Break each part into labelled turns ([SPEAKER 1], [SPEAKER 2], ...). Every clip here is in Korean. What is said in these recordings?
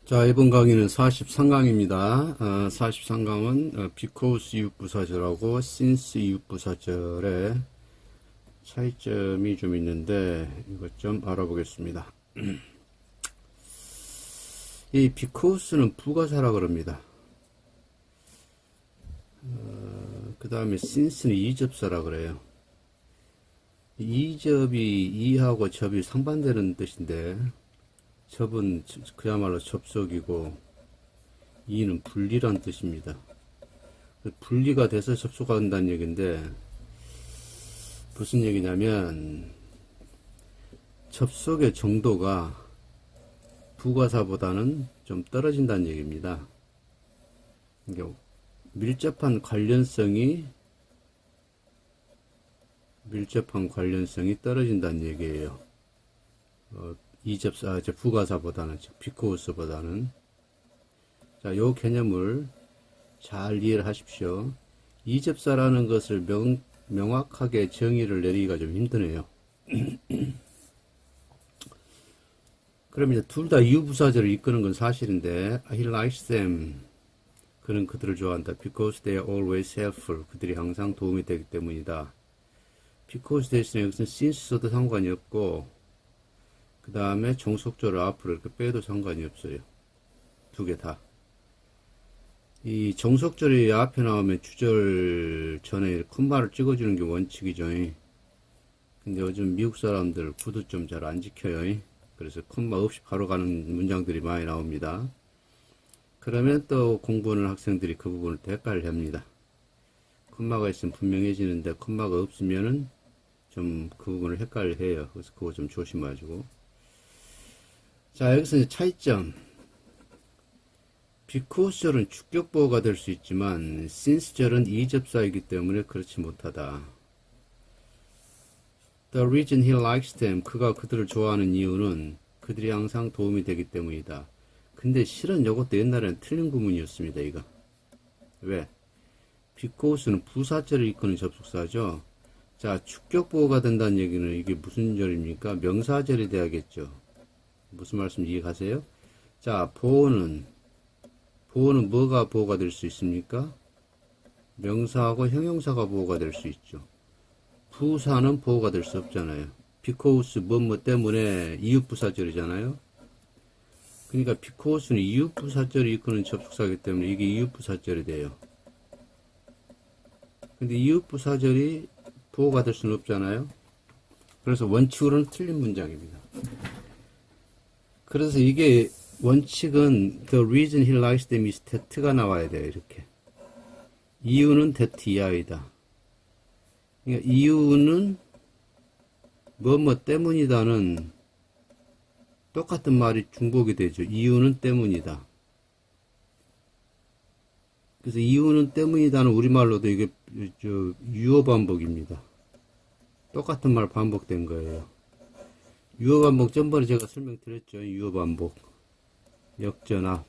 [SPEAKER 1] 자, 이번 강의는 43강입니다. 43강은 because 이웃부사절하고 since 이웃부사절의 차이점이 좀 있는데 이것 좀 알아보겠습니다. 이 because는 부가사라 그럽니다. 그 다음에 since는 이접사라 그래요. 이접이 이하고 접이 상반되는 뜻인데 접은 그야말로 접속이고 이는 분리란 뜻입니다. 분리가 돼서 접속한다는 얘기인데 무슨 얘기냐면 접속의 정도가 부가사보다는 좀 떨어진다는 얘기입니다. 밀접한 관련성이 떨어진다는 얘기예요. 이접사, 부가사보다는, 즉, because보다는. 자, 요 개념을 잘 이해를 하십시오. 이접사라는 것을 명확하게 정의를 내리기가 좀 힘드네요. 그럼 이제 둘 다 이유부사절을 이끄는 건 사실인데, he likes them. 그는 그들을 좋아한다. because they are always helpful. 그들이 항상 도움이 되기 때문이다. because 대신에 여기서는 since 써도 상관이 없고, 그 다음에 종속절을 앞으로 이렇게 빼도 상관이 없어요. 두 개 다. 이 종속절이 앞에 나오면 주절 전에 콤마를 찍어주는 게 원칙이죠. 근데 요즘 미국 사람들 구두 좀 잘 안 지켜요. 그래서 콤마 없이 바로 가는 문장들이 많이 나옵니다. 그러면 또 공부하는 학생들이 그 부분을 또 헷갈려 합니다. 콤마가 있으면 분명해지는데 콤마가 없으면은 좀 그 부분을 헷갈려 해요. 그래서 그거 좀 조심하시고. 자, 여기서 이제 차이점. because절은 주격보호가 될 수 있지만 since절은 이접사이기 때문에 그렇지 못하다. The reason he likes them, 그가 그들을 좋아하는 이유는 그들이 항상 도움이 되기 때문이다. 근데 실은 이것도 옛날에는 틀린 구문이었습니다. 이거 왜? because는 부사절을 이끄는 접속사죠. 자, 주격보호가 된다는 얘기는 이게 무슨 절입니까? 명사절이 돼야겠죠. 무슨 말씀 이해가세요? 자, 보호는 뭐가 보호가 될 수 있습니까? 명사하고 형용사가 보호가 될 수 있죠. 부사는 보호가 될 수 없잖아요. because 뭐 때문에 이웃부사절이잖아요. 그러니까 because는 이웃부사절이 이끄는 접속사이기 때문에 이게 이웃부사절이 돼요. 근데 이웃부사절이 보호가 될 수는 없잖아요. 그래서 원칙으로는 틀린 문장입니다. 그래서 이게 원칙은 the reason he likes them is that가 나와야 돼요. 이렇게. 이유는 that 이하이다. 그러니까 이유는 뭐 때문이다는 똑같은 말이 중복이 되죠. 이유는 때문이다. 그래서 이유는 때문이다는 우리말로도 이게 유어 반복입니다. 똑같은 말 반복된 거예요. 유어 반복 전번에 제가 설명드렸죠. 유어 반복, 역전압,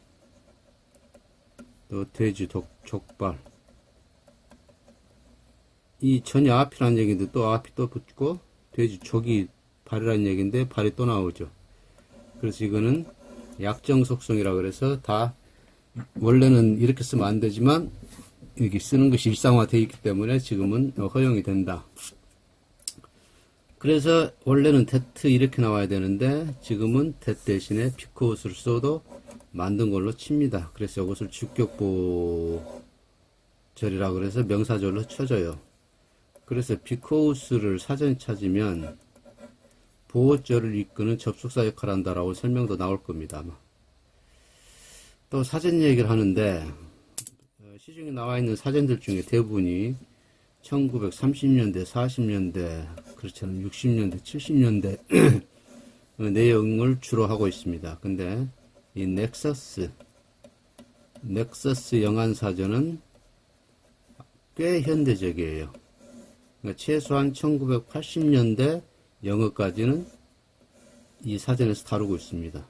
[SPEAKER 1] 또 돼지 족발. 이 전혀 앞이라는 얘기인데 또 앞이 또 붙고 돼지 족이 발이라는 얘기인데 발이 또 나오죠. 그래서 이거는 약정 속성이라 그래서 다 원래는 이렇게 쓰면 안 되지만 여기 쓰는 것이 일상화되어 있기 때문에 지금은 허용이 된다. 그래서 원래는 that 이렇게 나와야 되는데 지금은 that 대신에 because를 써도 만든 걸로 칩니다. 그래서 이것을 주격보절이라고 그래서 명사절로 쳐줘요. 그래서 because를 사전에 찾으면 보호절을 이끄는 접속사 역할을 한다라고 설명도 나올 겁니다. 아마. 또 사전 얘기를 하는데 시중에 나와 있는 사전들 중에 대부분이 1930년대, 40년대, 그렇잖아요. 60년대, 70년대 내용을 주로 하고 있습니다. 근데 이 넥서스 영안사전은 꽤 현대적이에요. 그러니까 최소한 1980년대 영어까지는 이 사전에서 다루고 있습니다.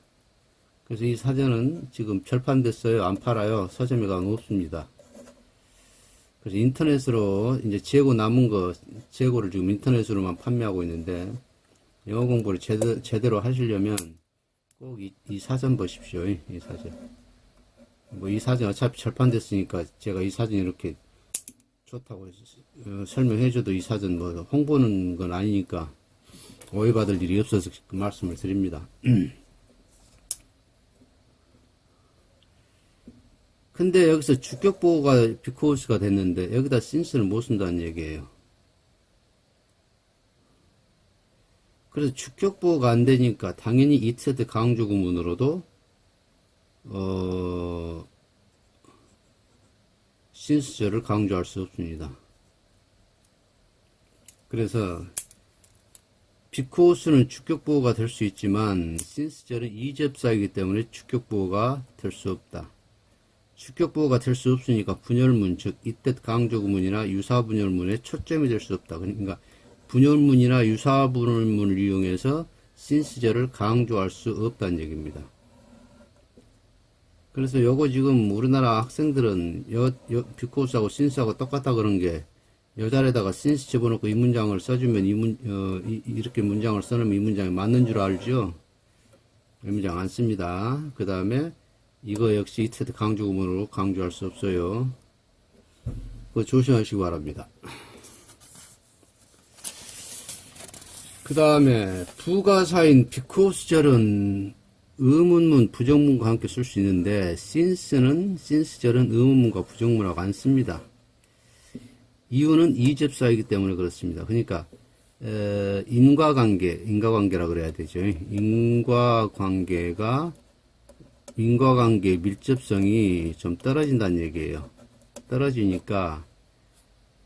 [SPEAKER 1] 그래서 이 사전은 지금 절판됐어요. 안 팔아요. 서점에 가면 없습니다. 그래서 인터넷으로 이제 재고 남은 거 재고를 지금 인터넷으로만 판매하고 있는데 영어 공부를 제대로 하시려면 꼭 이 사전 보십시오. 이 사전. 뭐 이 사전 어차피 절판됐으니까 제가 이 사전 이렇게 좋다고 설명해줘도 이 사전 뭐 홍보는 건 아니니까 오해받을 일이 없어서 그 말씀을 드립니다. 근데 여기서 주격보호가 because가 됐는데 여기다 since를 못 쓴다는 얘기예요. 그래서 주격보호가 안 되니까 당연히 it의 강조 구문으로도 since절을 강조할 수 없습니다. 그래서 because는 주격보호가 될 수 있지만 since절은 이접사이기 때문에 주격보호가 될 수 없다. 주격보호가 될 수 없으니까 분열문, 즉 이때 강조구문이나 유사분열문의 초점이 될 수 없다. 그러니까 분열문이나 유사분열문을 이용해서 since절을 강조할 수 없다는 얘기입니다. 그래서 요거 지금 우리나라 학생들은 because하고 since하고 똑같다 그런 게 여자에다가 since 집어넣고 이 문장을 써주면 이렇게 문장을 써놓으면 이 문장이 맞는 줄 알죠? 이 문장 안 씁니다. 그 다음에 이거 역시 이태드 강조구문으로 강조할 수 없어요. 그거 조심하시기 바랍니다. 그 다음에 부가사인 because절은 의문문, 부정문과 함께 쓸 수 있는데 since절은 의문문과 부정문하고 안 씁니다. 이유는 이접사이기 때문에 그렇습니다. 그러니까 인과관계라 그래야 되죠. 인과관계의 밀접성이 좀 떨어진다는 얘기예요. 떨어지니까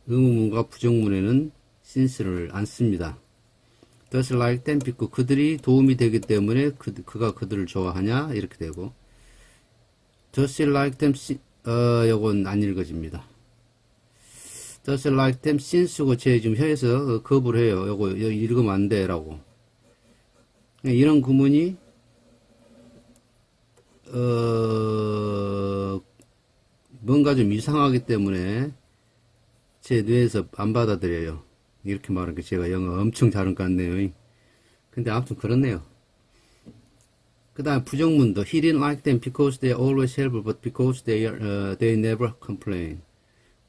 [SPEAKER 1] 의문문과 부정문에는 since를 안 씁니다. Does like them because 그들이 도움이 되기 때문에 그가 그들을 좋아하냐 이렇게 되고 Does like them 요건 안 읽어집니다. Does like them since고 제 지금 혀에서 거부를 해요. 요거 읽으면 안 돼라고. 이런 구문이 뭔가 좀 이상하기 때문에 제 뇌에서 안 받아들여요. 이렇게 말하는 게 제가 영어 엄청 잘한 것 같네요. 근데 아무튼 그렇네요. 그 다음 부정문도 He didn't like them because they always help but because they never complain.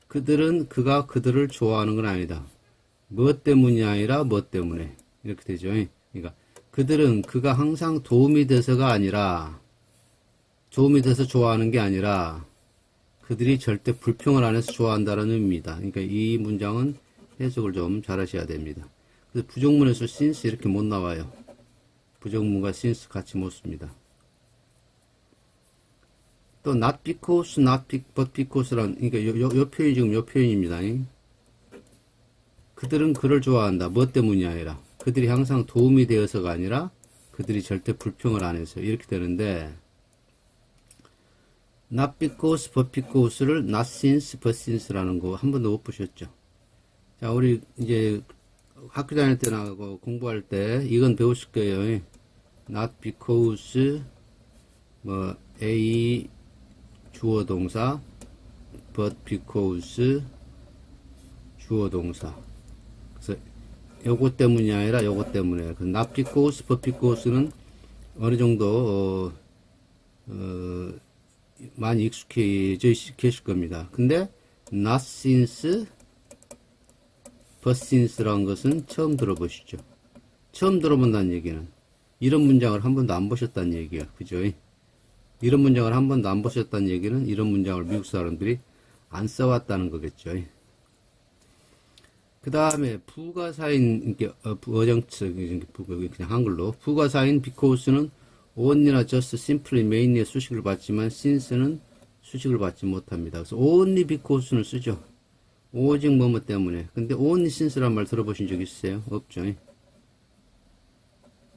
[SPEAKER 1] 그가 그들을 좋아하는 건 아니다. 무엇 때문이 아니라 무엇 때문에 이렇게 되죠. 그러니까 그가 항상 도움이 돼서가 아니라 도움이 돼서 좋아하는 게 아니라 그들이 절대 불평을 안 해서 좋아한다는 의미입니다. 그러니까 이 문장은 해석을 좀 잘 하셔야 됩니다. 그래서 부정문에서 since 이렇게 못 나와요. 부정문과 since 같이 못 씁니다. 또 not because, but because란, 그러니까 요 표현이 지금 요 표현입니다. 그들은 그를 좋아한다. 뭐 때문이 아니라. 그들이 항상 도움이 되어서가 아니라 그들이 절대 불평을 안 해서 이렇게 되는데 not because, but because를 not since, but since라는 거 한 번도 못 보셨죠? 자, 우리 이제 학교 다닐 때나 공부할 때 이건 배우실 거예요. Not because 뭐 A 주어 동사 but because 주어 동사. 그래서 요것 때문이 아니라 요것 때문에. 그 not because but because는 어느 정도 많이 익숙해져 계실 겁니다. 근데 not since but since라는 것은 처음 들어보시죠. 처음 들어본다는 얘기는 이런 문장을 한 번도 안 보셨다는 얘기야. 그죠? 이런 문장을 한 번도 안 보셨다는 얘기는 이런 문장을 미국 사람들이 안 써왔다는 거겠죠. 그 다음에 부가사인, 어정词, 그냥 한글로. 부가사인 because는 only나 just, simply, mainly의 수식을 받지만 since는 수식을 받지 못합니다. 그래서 only because는 쓰죠. 오직 뭐뭐 때문에. 근데 only since란 말 들어보신 적 있으세요? 없죠.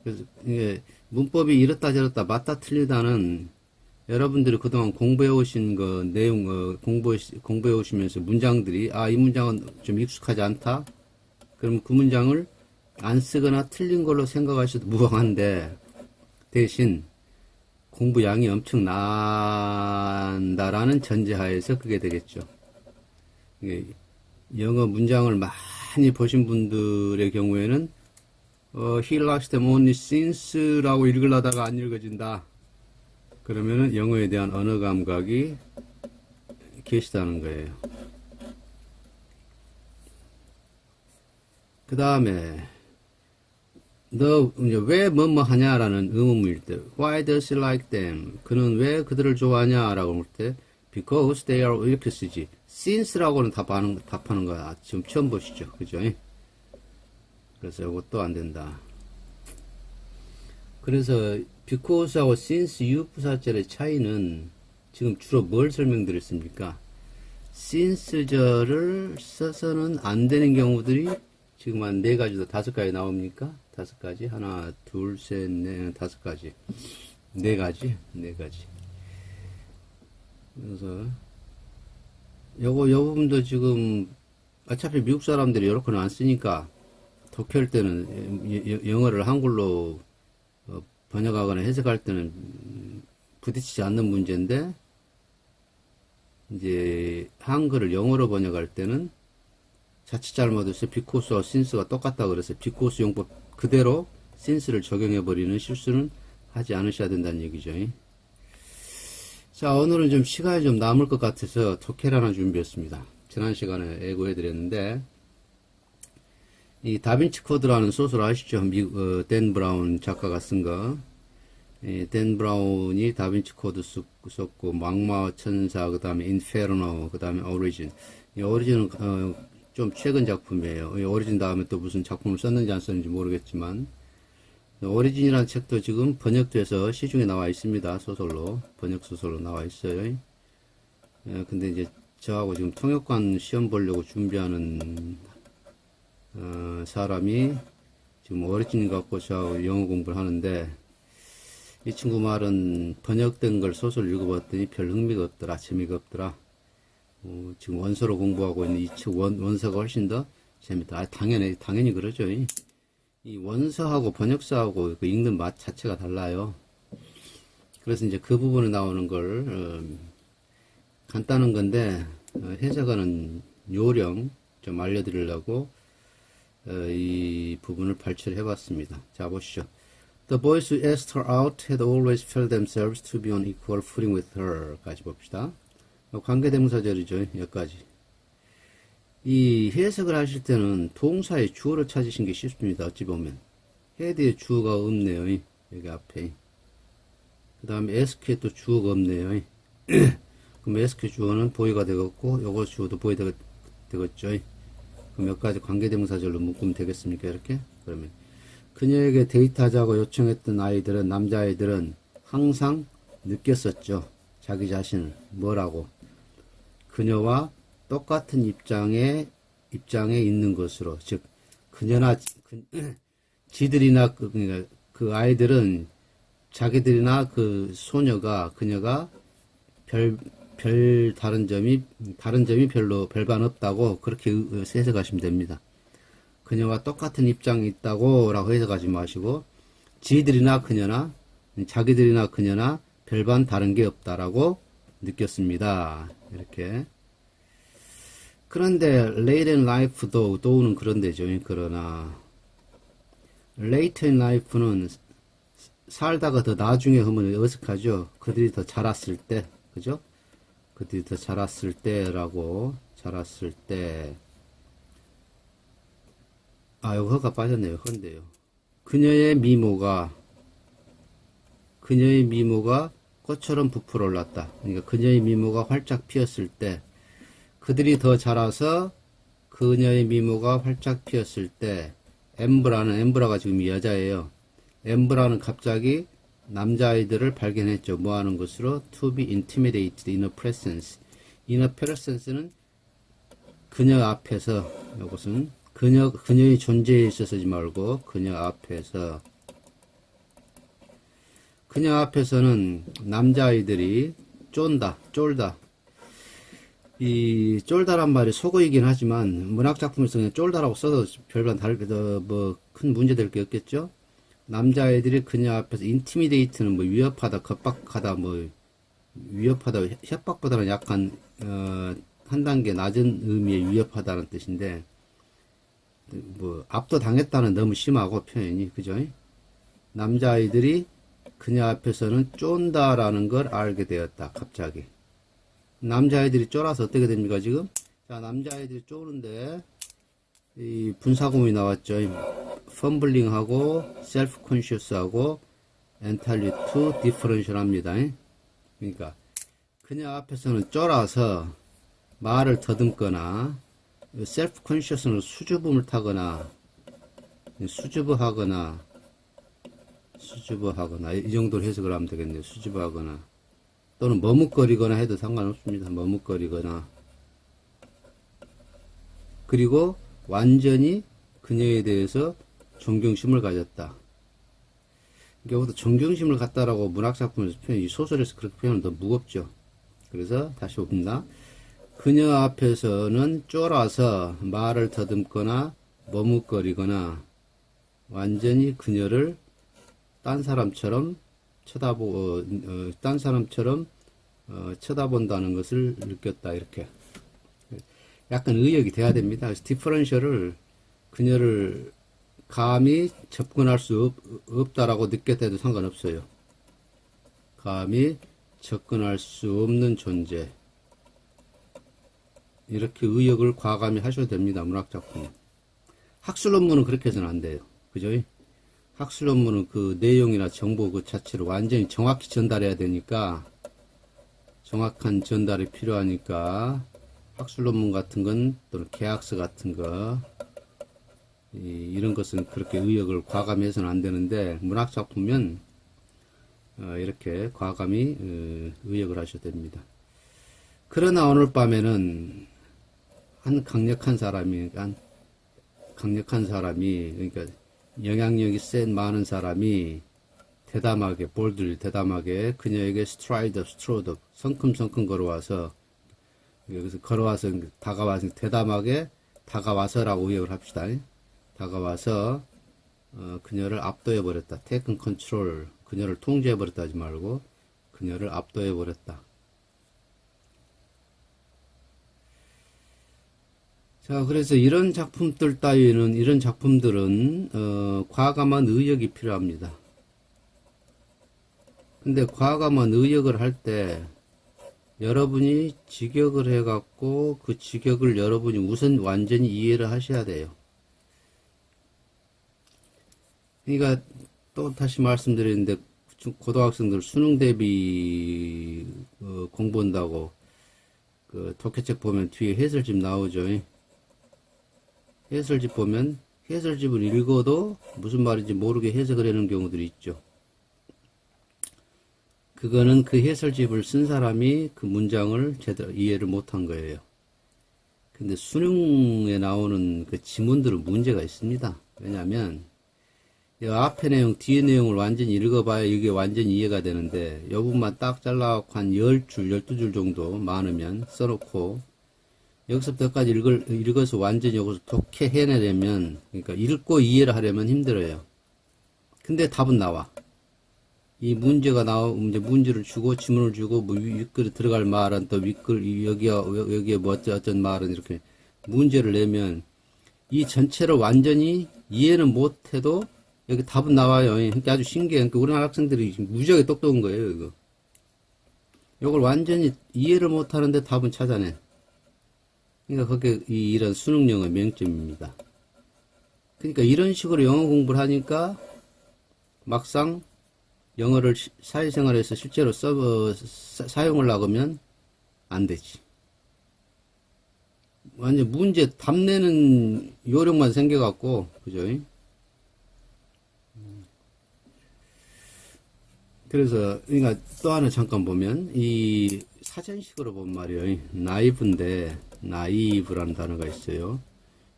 [SPEAKER 1] 그래서 이게 문법이 이렇다 저렇다 맞다 틀리다는 여러분들이 그동안 공부해 오신 그 내용 공부해 오시면서 문장들이 이 문장은 좀 익숙하지 않다. 그럼 그 문장을 안 쓰거나 틀린 걸로 생각하셔도 무방한데 대신 공부량이 엄청 난다라는 전제하에서 그게 되겠죠. 영어 문장을 많이 보신 분들의 경우에는 he likes them only since라고 읽으려다가 안 읽어진다. 그러면은 영어에 대한 언어 감각이 계시다는 거예요. 그 다음에 너 왜 뭐뭐 하냐라는 의문문일 때 Why does he like them? 그는 왜 그들을 좋아하냐라고 물 때 Because they are 이렇게 쓰지. Since라고는 답하는 거야. 지금 처음 보시죠, 그죠? 그래서 이것도 안 된다. 그래서 Because하고 Since 유부사절의 차이는 지금 주로 뭘 설명드렸습니까? Since절을 써서는 안 되는 경우들이 지금 한 4가지도 5가지 나옵니까? 5가지? 하나, 둘, 셋, 넷, 5가지. 4가지? 4가지. 그래서, 요 부분도 지금, 어차피 미국 사람들이 요렇게는 안 쓰니까, 독해할 때는, 영어를 한글로 번역하거나 해석할 때는 부딪히지 않는 문제인데, 이제, 한글을 영어로 번역할 때는, 자칫 잘못해서 비코스와 신스가 똑같다 그래서 비코스 용법 그대로 신스를 적용해버리는 실수는 하지 않으셔야 된다는 얘기죠. 자, 오늘은 좀 시간이 좀 남을 것 같아서 토케를 하나 준비했습니다. 지난 시간에 예고해드렸는데, 이 다빈치 코드라는 소설 아시죠? 댄 브라운 작가가 쓴 거. 댄 브라운이 다빈치 코드 썼고, 막마 천사, 그 다음에 인페르노, 그 다음에 오리진. 이 오리진은, 좀 최근 작품이에요. 오리진 다음에 또 무슨 작품을 썼는지 안 썼는지 모르겠지만 오리진이라는 책도 지금 번역돼서 시중에 나와 있습니다. 소설로 번역 소설로 나와 있어요. 근데 이제 저하고 지금 통역관 시험 보려고 준비하는 사람이 지금 오리진 갖고 저하고 영어 공부를 하는데 이 친구 말은 번역된 걸 소설 읽어봤더니 별 흥미가 없더라, 재미가 없더라. 지금 원서로 공부하고 있는 이 책 원서가 훨씬 더 재밌다. 당연히 그러죠. 이 원서하고 번역서하고 그 읽는 맛 자체가 달라요. 그래서 이제 그 부분에 나오는 걸, 간단한 건데, 해석하는 요령 좀 알려드리려고, 이 부분을 발췌를 해봤습니다. 자, 보시죠. The boys who asked her out had always felt themselves to be on equal footing with her. 까지 봅시다. 관계대명사절이죠. 여기까지. 이 해석을 하실 때는 동사의 주어를 찾으신 게 쉽습니다. 어찌 보면. 헤드에 주어가 없네요. 여기 앞에. 그 다음에 SQ에 또 주어가 없네요. 그럼 SQ 주어는 보이가 되겠고, 요거 주어도 보이 되겠죠. 그럼 몇 가지 관계대명사절로 묶으면 되겠습니까? 이렇게? 그러면. 그녀에게 데이트하자고 요청했던 아이들은, 남자아이들은 항상 느꼈었죠. 자기 자신을. 뭐라고? 그녀와 똑같은 입장에 있는 것으로, 즉, 그녀나, 지들이나, 그 아이들은 자기들이나 그 소녀가, 그녀가 다른 점이 별반 없다고 그렇게 해석하시면 됩니다. 그녀와 똑같은 입장이 있다고 라고 해석하지 마시고, 지들이나 그녀나, 자기들이나 그녀나 별반 다른 게 없다라고 느꼈습니다. 이렇게. 그런데 late in life도 도우는 그런 데죠. 그러나 late in life는 살다가 더 나중에 하면 어색하죠. 그들이 더 자랐을 때, 그죠? 그들이 더 자랐을 때라고, 자랐을 때. 아, 이거 허가 빠졌네요. 헌데요. 그녀의 미모가 꽃처럼 부풀어 올랐다. 그러니까 그녀의 미모가 활짝 피었을 때, 그들이 더 자라서 그녀의 미모가 활짝 피었을 때, 엠브라가 지금 여자예요. 엠브라는 갑자기 남자아이들을 발견했죠. 뭐 하는 것으로? To be intimidated in her presence. in her presence는 그녀 앞에서, 이것은 그녀의 존재에 있어서지 말고, 그녀 앞에서는 남자아이들이 쫄다. 이 쫄다란 말이 속어이긴 하지만 문학작품에서 그냥 쫄다라고 써도 별반 다르게 큰 문제 될 게 없겠죠. 남자아이들이 그녀 앞에서 intimidate는 뭐 위협하다, 겁박하다, 위협하다, 협박보다는 약간 한 단계 낮은 의미의 위협하다는 뜻인데, 뭐 압도당했다는 너무 심하고 표현이 그죠? 남자아이들이 그녀 앞에서는 쫀다라는 걸 알게 되었다. 갑자기 남자아이들이 쫄아서 어떻게 됩니까 지금? 자, 남자아이들이 쪼는데 이 분사구문이 나왔죠. 펌블링하고 셀프 컨시어스하고 entirely two differential 합니다. 그러니까 그녀 앞에서는 쫄아서 말을 더듬거나 셀프 컨시어스는 수줍음을 타거나 수줍어하거나 이 정도로 해석을 하면 되겠네요. 수줍어하거나 또는 머뭇거리거나 해도 상관없습니다. 머뭇거리거나 그리고 완전히 그녀에 대해서 존경심을 가졌다. 여기서 존경심을 갖다라고 문학작품에서 표현이 소설에서 그렇게 표현은 더 무겁죠. 그래서 다시 봅니다. 그녀 앞에서는 쫄아서 말을 더듬거나 머뭇거리거나 완전히 그녀를 딴 사람처럼 쳐다본다는 것을 느꼈다. 이렇게 약간 의역이 돼야 됩니다. 그래서 디퍼런셜을 그녀를 감히 접근할 수 없다라고 느꼈다 해도 상관없어요. 감히 접근할 수 없는 존재. 이렇게 의역을 과감히 하셔도 됩니다. 문학작품. 학술논문은 그렇게 해서는 안 돼요. 그죠? 학술논문은 그 내용이나 정보 그 자체를 완전히 정확히 전달해야 되니까, 정확한 전달이 필요하니까, 학술논문 같은 건, 또는 계약서 같은 거, 이런 것은 그렇게 의역을 과감히 해서는 안 되는데, 문학작품은, 이렇게 과감히, 의역을 하셔도 됩니다. 그러나 오늘 밤에는, 강력한 사람이, 그러니까, 영향력이 센 많은 사람이 대담하게, 볼드리 대담하게 그녀에게 스트로드, 성큼성큼 걸어와서, 여기서 걸어와서, 다가와서, 대담하게 다가와서라고 의역을 합시다. 다가와서, 그녀를 압도해버렸다. 테이큰 컨트롤, 그녀를 통제해버렸다 하지 말고, 그녀를 압도해버렸다. 자, 그래서 이런 작품들은, 과감한 의역이 필요합니다. 근데 과감한 의역을 할 때, 여러분이 직역을 해갖고, 그 직역을 여러분이 우선 완전히 이해를 하셔야 돼요. 그러니까, 또 다시 말씀드리는데, 고등학생들 수능 대비, 공부한다고, 독해책 보면 뒤에 해설집 나오죠. 해설집 보면 해설집을 읽어도 무슨 말인지 모르게 해석을 하는 경우들이 있죠. 그거는 그 해설집을 쓴 사람이 그 문장을 제대로 이해를 못한 거예요. 근데 수능에 나오는 그 지문들은 문제가 있습니다. 왜냐하면 이 앞에 내용, 뒤에 내용을 완전히 읽어봐야 이게 완전히 이해가 되는데 이 부분만 딱 잘라갖고 한 10줄, 12줄 정도 많으면 써놓고 여기서부터까지 읽어서 완전히 여기서 독해 해내려면, 그러니까 읽고 이해를 하려면 힘들어요. 근데 답은 나와. 이 문제가 이제 문제를 주고, 지문을 주고, 뭐, 윗글에 들어갈 말은 또 여기에 뭐 어떤 말은 이렇게 문제를 내면, 이 전체를 완전히 이해는 못해도, 여기 답은 나와요. 그러니까 아주 신기해. 그러니까 우리나라 학생들이 무지하게 똑똑한 거예요, 이거. 이걸 완전히 이해를 못하는데 답은 찾아내. 그러니까 그게 이런 수능 영어 명점입니다. 그러니까 이런 식으로 영어 공부를 하니까 막상 영어를 사회생활에서 실제로 사용을 하면 안 되지. 완전 문제 답 내는 요령만 생겨갖고, 그죠? 그래서, 그러니까 또 하나 잠깐 보면, 이 사전식으로 본 말이에요. 나이브라는 단어가 있어요.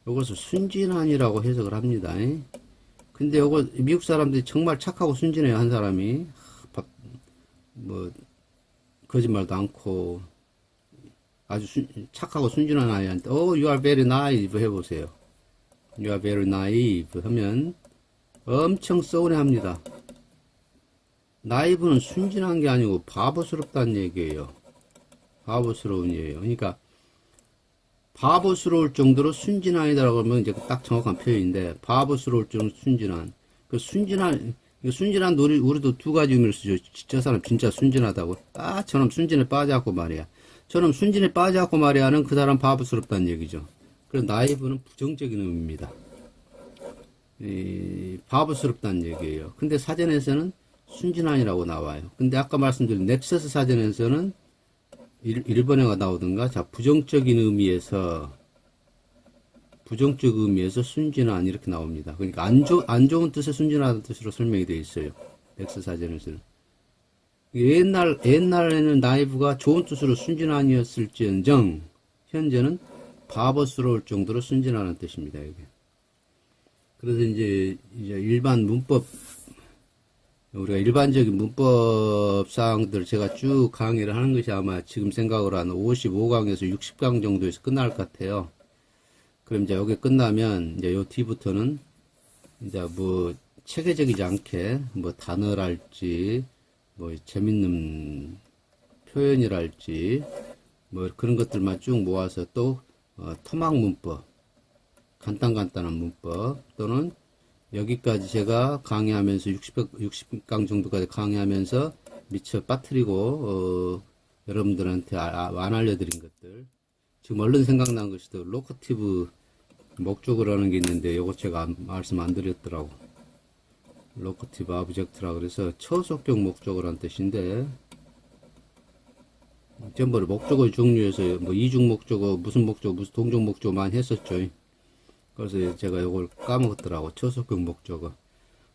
[SPEAKER 1] 이것을 순진한이라고 해석을 합니다. 근데 요거 미국 사람들이 정말 착하고 순진해요. 한 사람이 뭐 거짓말도 않고 아주 착하고 순진한 아이한테 you are very naive 해보세요. you are very naive 하면 엄청 서운해합니다. 나이브는 순진한 게 아니고 바보스럽다는 얘기예요. 바보스러운 얘기예요. 그러니까 바보스러울 정도로 순진한이다라고 하면 이제 딱 정확한 표현인데, 바보스러울 정도로 순진한. 그 순진한 우리도 두 가지 의미를 쓰죠. 저 사람 진짜 순진하다고. 아, 저놈 순진에 빠져갖고 말이야. 저놈 순진에 빠져갖고 말이야는 그 사람 바보스럽다는 얘기죠. 그래서 나이브는 부정적인 의미입니다. 바보스럽다는 얘기예요. 근데 사전에서는 순진한이라고 나와요. 근데 아까 말씀드린 넥서스 사전에서는 1번에가 나오던가, 자, 부정적 의미에서 순진한 이렇게 나옵니다. 그러니까 안 좋은 뜻의 순진하다는 뜻으로 설명이 되어 있어요. 넥서스 사전에서는. 옛날에는 나이브가 좋은 뜻으로 순진한이었을지언정, 현재는 바보스러울 정도로 순진하는 뜻입니다, 이게. 그래서 이제 일반 문법, 우리가 일반적인 문법 사항들 제가 쭉 강의를 하는 것이 아마 지금 생각으로 한 55강에서 60강 정도에서 끝날 것 같아요. 그럼 이제 여기 끝나면 이제 요 뒤부터는 이제 뭐 체계적이지 않게 뭐 단어랄지 뭐 재밌는 표현이랄지 뭐 그런 것들만 쭉 모아서 또 토막 문법, 간단한 문법 또는 여기까지 제가 강의하면서 60강 정도까지 강의하면서 미처 빠뜨리고 여러분들한테 안 알려드린 것들, 지금 얼른 생각난 것이 또 로커티브 목적어라는 게 있는데 요거 제가 말씀 안 드렸더라고. 로커티브 아브젝트라 그래서 처속격 목적어란 뜻인데, 전부 목적어 종류에서 뭐 이중 목적어, 무슨 동종 목적어 많이 했었죠. 그래서 제가 요걸 까먹었더라고. 처속격 목적어.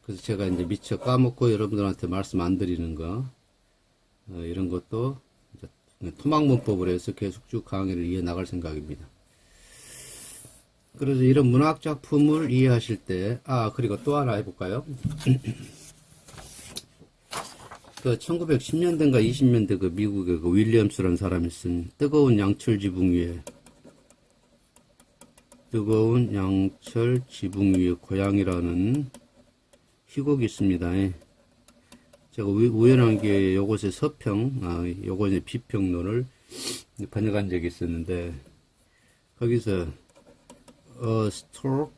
[SPEAKER 1] 그래서 제가 이제 미처 까먹고 여러분들한테 말씀 안 드리는 거, 이런 것도 이제 토막 문법으로 해서 계속 쭉 강의를 이어 나갈 생각입니다. 그래서 이런 문학 작품을 이해하실 때, 그리고 또 하나 해볼까요? 그 1910년대인가 20년대 그 미국의 그 윌리엄스라는 사람이 쓴 뜨거운 양철 지붕 위에 고양이라는 희곡이 있습니다. 제가 우연한 게 요것의 요것의 비평론을 번역한 적이 있었는데, 거기서 A stork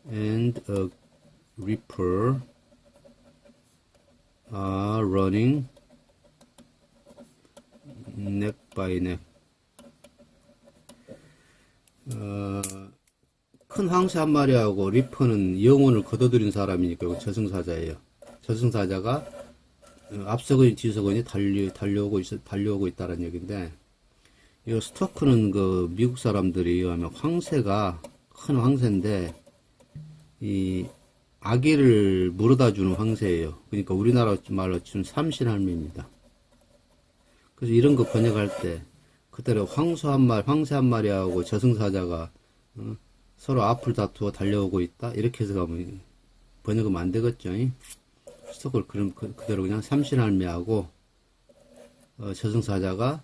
[SPEAKER 1] and a reaper are running neck by neck. 큰 황새 한 마리하고 리퍼는 영혼을 거둬들인 사람이니까 저승사자예요. 저승사자가 앞서거니 뒤서거니 달려오고 있다는 얘기인데, 이 스토크는 그 미국 사람들에 의하면 황새가 큰 황새인데 이 아기를 물어다 주는 황새예요. 그러니까 우리나라 말로 치면 삼신할매입니다. 그래서 이런 거 번역할 때 그대로 황새 한 마리하고 저승사자가 서로 앞을 다투어 달려오고 있다 이렇게 해서 가면 번역하면 안 되겠죠. 스토크를 그럼 그대로 그냥 삼신할매하고 저승사자가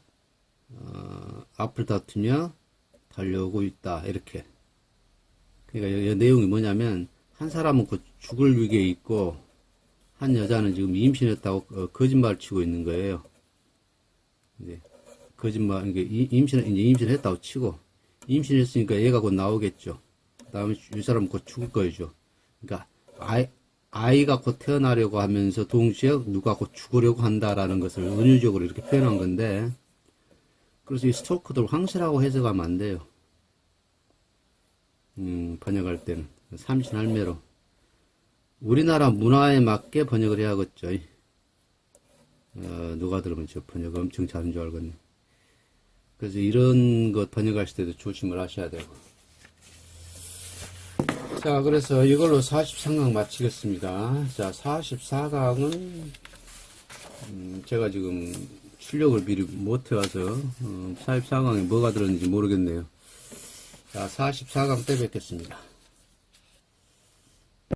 [SPEAKER 1] 앞을 다투며 달려오고 있다 이렇게. 그러니까 이 내용이 뭐냐면, 한 사람은 그 죽을 위기에 있고 한 여자는 지금 임신했다고 거짓말을 치고 있는 거예요. 이제 거짓말, 이게 임신했다고 치고, 임신했으니까 얘가 곧 나오겠죠. 그 다음에 이 사람은 곧 죽을 거죠. 그러니까 아이가 곧 태어나려고 하면서 동시에 누가 곧 죽으려고 한다라는 것을 은유적으로 이렇게 표현한 건데, 그래서 이 스토크도 황새라고 해석하면 안 돼요. 번역할 때는. 삼신할매로. 우리나라 문화에 맞게 번역을 해야겠죠. 누가 들으면 저 번역 엄청 잘하는 줄 알겠네. 그래서 이런 것 번역하실 때도 조심을 하셔야 되고. 자, 그래서 이걸로 43강 마치겠습니다. 자, 44강은, 제가 지금 출력을 미리 못 해와서 44강에 뭐가 들었는지 모르겠네요. 자, 44강 때 뵙겠습니다.